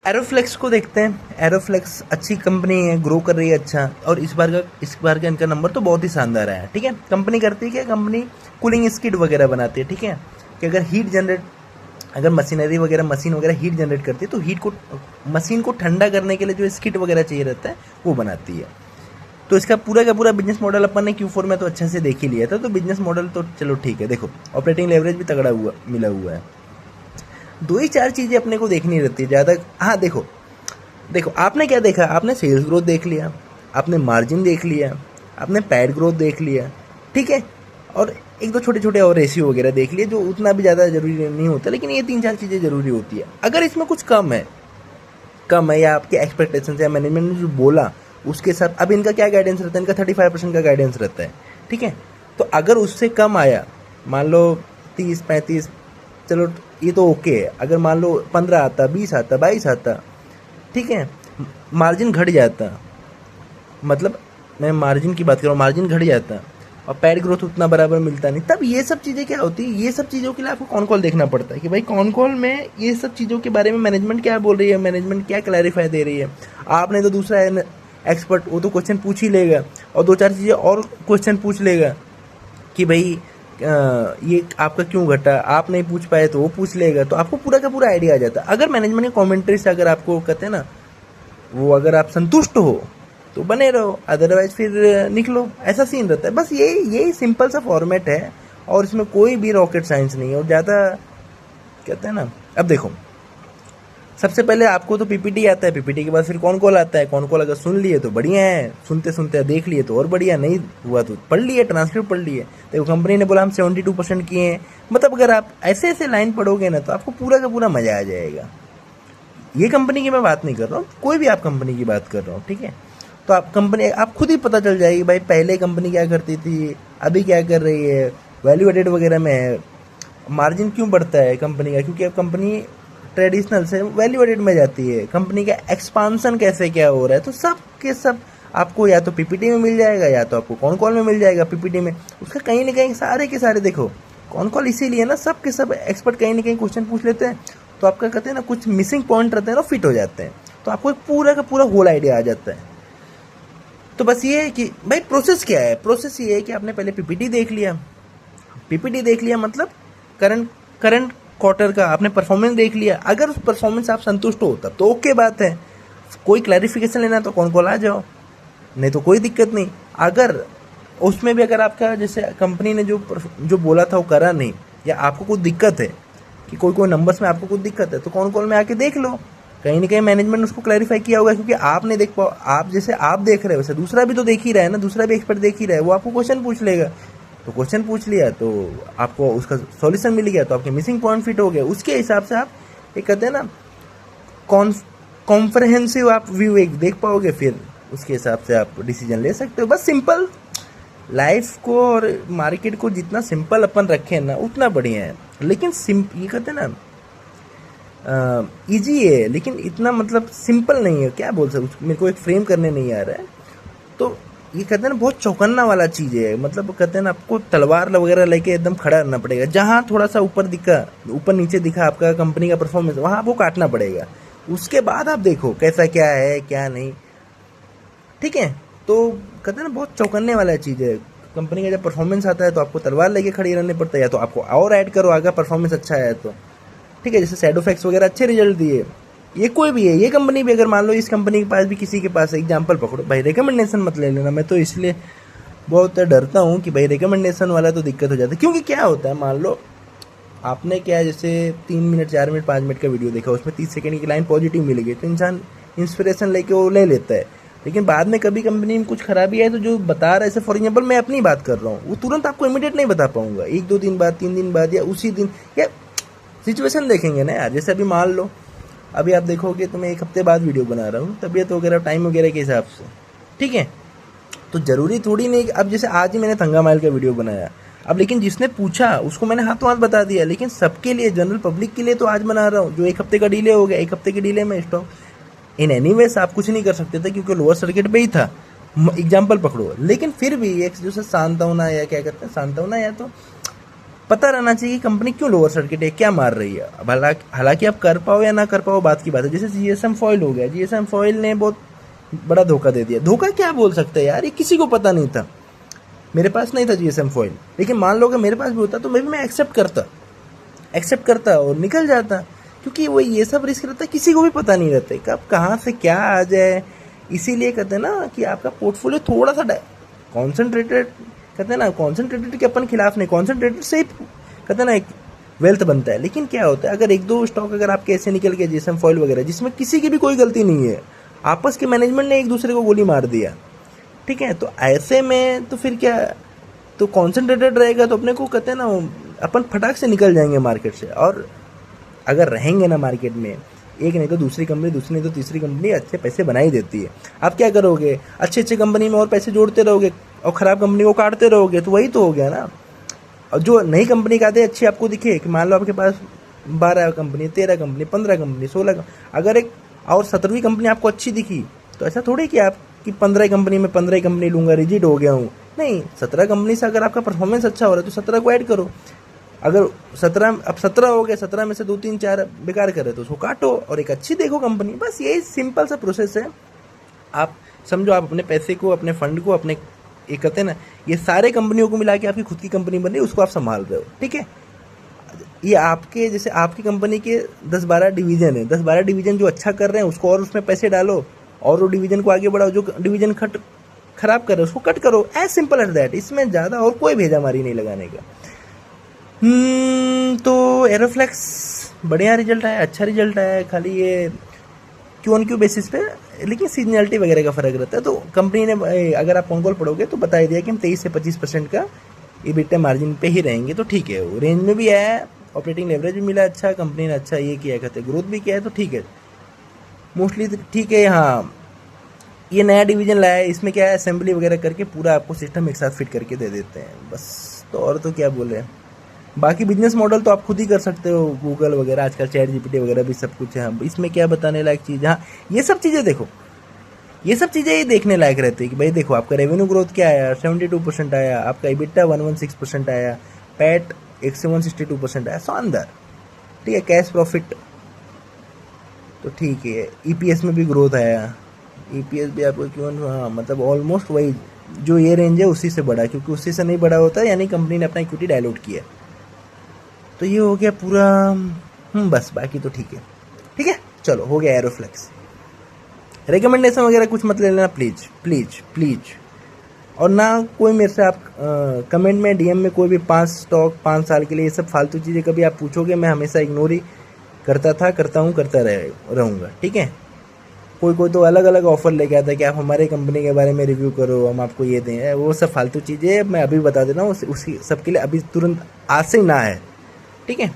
एरोफ्लेक्स को देखते हैं। एरोफ्लेक्स अच्छी कंपनी है, ग्रो कर रही है अच्छा, और इस बार का इनका नंबर तो बहुत ही शानदार है। ठीक है, कंपनी करती है क्या, कंपनी कूलिंग स्किड वगैरह बनाती है। ठीक है, कि अगर मशीनरी वगैरह मशीन वगैरह हीट जनरेट करती है तो मशीन को ठंडा करने के लिए जो स्किड वगैरह चाहिए रहता है वो बनाती है। तो इसका पूरा का पूरा बिजनेस मॉडल अपन ने Q4 में तो अच्छे से देख ही लिया था। तो बिजनेस मॉडल तो चलो ठीक है। देखो ऑपरेटिंग लेवरेज भी तगड़ा मिला हुआ है। दो ही चार चीज़ें अपने को देखनी रहती है ज़्यादा। हाँ देखो देखो आपने क्या देखा, आपने सेल्स ग्रोथ देख लिया, आपने मार्जिन देख लिया, आपने पैड ग्रोथ देख लिया। ठीक है, और एक दो छोटे छोटे और रेशियो वगैरह देख लिए जो उतना भी ज़्यादा जरूरी नहीं होता, लेकिन ये तीन चार चीज़ें जरूरी होती है। अगर इसमें कुछ कम है या आपके एक्सपेक्टेशन या मैनेजमेंट ने जो बोला उसके साथ, अब इनका क्या गाइडेंस रहता है, इनका 35% का गाइडेंस रहता है। ठीक है, तो अगर उससे कम आया, मान लो 30-35, चलो ये तो ओके है। अगर मान लो 15 आता, 20 आता, 22 आता, ठीक है, मार्जिन घट जाता, मतलब मैं मार्जिन की बात कर रहा हूँ, मार्जिन घट जाता और पैड ग्रोथ उतना बराबर मिलता नहीं, तब ये सब चीज़ें क्या होती है, ये सब चीज़ों के लिए आपको कॉन कॉल देखना पड़ता है कि भाई कॉन कॉल में ये सब चीज़ों के बारे में मैनेजमेंट क्या बोल रही है, मैनेजमेंट क्या क्लैरिफाई दे रही है। आपने तो दूसरा एक्सपर्ट वो तो क्वेश्चन पूछ ही लेगा और दो चार चीज़ें और क्वेश्चन पूछ लेगा कि भाई ये आपका क्यों घटा, आप नहीं पूछ पाए तो वो पूछ लेगा, तो आपको पूरा का पूरा आइडिया आ जाता है। अगर मैनेजमेंट की कमेंट्री से अगर आपको कहते हैं ना वो, अगर आप संतुष्ट हो तो बने रहो, अदरवाइज फिर निकलो, ऐसा सीन रहता है। बस यही सिंपल सा फॉर्मेट है और इसमें कोई भी रॉकेट साइंस नहीं है और ज़्यादा कहते हैं ना। अब देखो सबसे पहले आपको तो पीपीटी आता है, पीपीटी के बाद फिर कौन कॉल आता है। कौन कॉल अगर सुन लिए तो बढ़िया है, सुनते सुनते देख लिए तो और बढ़िया, नहीं हुआ तो पढ़ लिए, ट्रांसक्रिप्ट पढ़ लिए। देखो कंपनी ने बोला हम 72% किए हैं, मतलब अगर आप ऐसे ऐसे लाइन पढ़ोगे ना तो आपको पूरा का पूरा मजा आ जाएगा। ये कंपनी की मैं बात नहीं कर रहा हूँ, कोई भी आप कंपनी की बात कर रहा हूँ। ठीक है, तो आप कंपनी आप खुद ही पता चल जाएगी भाई पहले कंपनी क्या करती थी, अभी क्या कर रही है, वैल्यू एडेड वगैरह में है, मार्जिन क्यों बढ़ता है कंपनी का, क्योंकि अब कंपनी ट्रेडिशनल से वैल्यू एडेड में जाती है, कंपनी का एक्सपांसन कैसे क्या हो रहा है, तो सब के सब आपको या तो पीपीटी में मिल जाएगा या तो आपको कॉन कॉल में मिल जाएगा। पीपीटी में उसका कहीं ना कहीं सारे के सारे, देखो कॉन कॉल इसीलिए ना, सब के सब एक्सपर्ट कहीं ना कहीं क्वेश्चन पूछ लेते हैं, तो आपका कहते हैं ना कुछ मिसिंग पॉइंट रहते हैं ना, फिट हो जाते हैं, तो आपको एक पूरा का पूरा होल आइडिया आ जाता है। तो बस ये है कि भाई प्रोसेस क्या है, प्रोसेस ये है कि आपने पहले पीपीटी देख लिया, पीपीटी देख लिया मतलब करंट करंट क्वार्टर का आपने परफॉर्मेंस देख लिया। अगर उस परफॉर्मेंस आप संतुष्ट हो तब तो ओके बात है, कोई क्लैरिफिकेशन लेना तो कौन कॉल आ जाओ, नहीं तो कोई दिक्कत नहीं। अगर उसमें भी अगर आपका जैसे कंपनी ने जो बोला था वो करा नहीं, या आपको कुछ दिक्कत है कि कोई नंबर्स में आपको कुछ दिक्कत है, तो कौन कॉल में आके देख लो, कहीं ना कहीं मैनेजमेंट उसको क्लैरिफाई किया होगा। क्योंकि आप नहीं देख पाओ, आप जैसे आप देख रहे हो वैसे दूसरा भी तो देख ही रहा है ना, दूसरा भी एक्सपर्ट देख ही रहा है, वो आपको क्वेश्चन पूछ लेगा, तो क्वेश्चन पूछ लिया तो आपको उसका सॉल्यूशन मिल गया, तो आपके मिसिंग पॉइंट फिट हो गए, उसके हिसाब से आप एक कहते हैं ना कॉम्प्रहेंसिव आप व्यू एक देख पाओगे, फिर उसके हिसाब से आप डिसीजन ले सकते हो। बस सिंपल लाइफ को और मार्केट को जितना सिंपल अपन रखें ना उतना बढ़िया है। लेकिन ये कहते हैं ना इजी है लेकिन इतना मतलब सिंपल नहीं है, क्या बोल सकते, मेरे को एक फ्रेम करने नहीं आ रहा है। तो ये कहते हैं ना बहुत चौकन्ना वाला चीज़ है, मतलब कहते हैं ना आपको तलवार वगैरह लेके एकदम खड़ा रहना पड़ेगा। जहाँ थोड़ा सा ऊपर नीचे दिखा आपका कंपनी का परफॉर्मेंस, वहाँ आपको काटना पड़ेगा, उसके बाद आप देखो कैसा क्या है क्या नहीं। ठीक है, तो कहते हैं ना बहुत चौकन्ने वाला चीज़ है। कंपनी का जब परफॉर्मेंस आता है तो आपको तलवार लेके खड़ी रहने पड़ता है, या तो आपको और ऐड करो अगर परफॉर्मेंस अच्छा है तो। ठीक है, जैसे शैडो फैक्स वगैरह अच्छे रिजल्ट दिए, ये कोई भी है, ये कंपनी भी, अगर मान लो इस कंपनी के पास भी किसी के पास एग्जांपल पकड़ो, भाई रिकमेंडेशन मत ले लेना, मैं तो इसलिए बहुत डरता हूँ कि भाई रिकमेंडेशन वाला तो दिक्कत हो जाता है। क्योंकि क्या होता है, मान लो आपने क्या जैसे 3 मिनट 4 मिनट 5 मिनट का वीडियो देखा, उसमें 30 सेकंड की लाइन पॉजिटिव मिल गई तो इंसान इंस्पिरेशन लेके वो ले लेता है, लेकिन बाद में कभी कंपनी में कुछ खराबी है तो जो बता रहा है, जैसे फॉर एग्जाम्पल मैं अपनी बात कर रहा हूँ, वो तुरंत आपको इमीडिएट नहीं बता पाऊंगा, 1-2 दिन बाद 3 दिन बाद या उसी दिन, या सिचुएशन देखेंगे ना यार। जैसे अभी मान लो अभी आप देखोगे तो मैं 1 हफ्ते बाद वीडियो बना रहा हूँ, तबीयत वगैरह टाइम वगैरह के हिसाब से। ठीक है, तो जरूरी थोड़ी नहीं, अब जैसे आज ही मैंने थंगा माइल का वीडियो बनाया, अब लेकिन जिसने पूछा उसको मैंने हाथों हाथ बता दिया, लेकिन सबके लिए जनरल पब्लिक के लिए तो आज बना रहा हूँ। जो 1 हफ्ते का डिले हो गया, 1 हफ्ते के डिले में स्टॉक इन एनीवेज आप कुछ नहीं कर सकते थे क्योंकि लोअर सर्किट पे ही था, एग्जाम्पल पकड़ो। लेकिन फिर भी एक जैसे सांत्वना या क्या कहते हैं सांत्वना, या तो पता रहना चाहिए कि कंपनी क्यों लोअर सर्किट है, क्या मार रही है। अब हालांकि आप कर पाओ या ना कर पाओ बात की बात है। जैसे जीएसएम फॉइल हो गया, जीएसएम फॉइल ने बहुत बड़ा धोखा दे दिया। धोखा क्या बोल सकते हैं यार, ये किसी को पता नहीं था। मेरे पास नहीं था जीएसएम फॉइल, लेकिन मान लो कि मेरे पास भी होता तो मैं एक्सेप्ट करता और निकल जाता, क्योंकि वो ये सब रिस्क रहता है, किसी को भी पता नहीं रहता कब कहाँ से क्या आ जाए। इसीलिए कहते हैं ना कि आपका पोर्टफोलियो थोड़ा सा कॉन्सेंट्रेटेड, कहते हैं ना कॉन्सेंट्रेटेड के अपन खिलाफ नहीं, कॉन्सेंट्रेटेड से कहते हैं ना एक वेल्थ बनता है। लेकिन क्या होता है, अगर एक दो स्टॉक अगर आपके ऐसे निकल गए जीएसएम फॉइल वगैरह, जिसमें किसी की भी कोई गलती नहीं है, आपस के मैनेजमेंट ने एक दूसरे को गोली मार दिया, ठीक है, तो ऐसे में तो फिर क्या, तो कॉन्सेंट्रेटेड रहेगा तो अपने को कहते हैं ना अपन फटाक से निकल जाएंगे मार्केट से। और अगर रहेंगे ना मार्केट में, एक नहीं तो दूसरी कंपनी, दूसरी नहीं तो तीसरी कंपनी अच्छे पैसे बना ही देती है। आप क्या करोगे, अच्छे कंपनी में और पैसे जोड़ते रहोगे और ख़राब कंपनी को काटते रहोगे, तो वही तो हो गया ना। और जो नई कंपनी का आते अच्छी आपको दिखे कि मान लो आपके पास 12 कंपनी, 13 कंपनी, 15 कंपनी, 16 अगर एक और 17वीं कंपनी आपको अच्छी दिखी, तो ऐसा थोड़ी कि आपकी 15 कंपनी में 15 कंपनी लूँगा, रिजिड हो गया हूँ, नहीं। 17 कंपनी से अगर आपका परफॉर्मेंस अच्छा हो रहा है तो 17 को ऐड करो। अगर 17 हो गए, 17 में से 2 3 4 बेकार कर रहे तो उसको काटो और एक अच्छी देखो कंपनी। बस यही सिंपल सा प्रोसेस है। आप समझो, आप अपने पैसे को, अपने फंड को, अपने ये कहते हैं ना, ये सारे कंपनियों को मिला के आपकी खुद की कंपनी बन रही है, उसको आप संभाल रहे हो, ठीक है। ये आपके जैसे आपकी कंपनी के 10-12 डिवीजन है, 10-12 डिवीजन जो अच्छा कर रहे हैं उसको और उसमें पैसे डालो, और वो डिवीजन को आगे बढ़ाओ। जो डिवीजन खराब कर रहे हो उसको कट करो, एज सिंपल एज दैट। इसमें ज़्यादा और कोई भेजामारी नहीं लगाने का। तो एरोफ्लेक्स बढ़िया रिजल्ट आया, अच्छा रिजल्ट आया, खाली ये क्यू बेसिस पे, लेकिन सीजनलिटी वगैरह का फर्क रहता है। तो कंपनी ने, अगर आप कॉल पढ़ोगे तो बता ही दिया कि हम 23 से 25% का EBITDA मार्जिन पे ही रहेंगे, तो ठीक है, वो रेंज में भी आया, ऑपरेटिंग लेवरेज भी मिला अच्छा, कंपनी ने अच्छा ये किया, कहते ग्रोथ भी किया है, तो ठीक है, मोस्टली ठीक है। हाँ, ये नया डिवीजन लाया है, इसमें क्या है, असेंबली वगैरह करके पूरा आपको सिस्टम एक साथ फिट करके दे देते हैं बस। तो और तो क्या बोले, बाकी बिजनेस मॉडल तो आप खुद ही कर सकते हो, गूगल वगैरह, आजकल चैट जीपीटी वगैरह भी सब कुछ है। इसमें क्या बताने लायक चीज़, हाँ ये सब चीज़ें देखो, ये सब चीज़ें ही देखने लायक रहती है कि भाई देखो आपका रेवेन्यू ग्रोथ क्या आया, 72% आया, आपका EBITDA 116% आया, पैट 162% आया, शानदार, ठीक है। कैश प्रॉफिट तो ठीक है, EPS में भी ग्रोथ आया, EPS भी आपको क्यों, हाँ मतलब ऑलमोस्ट वही जो ये रेंज है उसी से बढ़ा, क्योंकि उसी से नहीं बढ़ा होता, यानी कंपनी ने अपना इक्विटी डायलूट किया। तो ये हो गया पूरा, बस बाकी तो ठीक है, ठीक है, चलो हो गया एरोफ्लेक्स। रिकमेंडेशन वगैरह कुछ मत ले लेना प्लीज प्लीज प्लीज। और ना कोई मेरे से आप कमेंट में, DM में कोई भी 5 स्टॉक 5 साल के लिए, ये सब फालतू चीज़ें कभी आप पूछोगे, मैं हमेशा इग्नोर ही करता था, करता हूँ, करता रहूँगा, ठीक है। कोई तो अलग अलग ऑफर लेके आता है कि आप हमारे कंपनी के बारे में रिव्यू करो, हम आपको ये दें, वो सब फालतू चीज़ें मैं अभी बता दे रहा हूँ, उसी सब के लिए अभी तुरंत आज से ही ना है, ठीक है।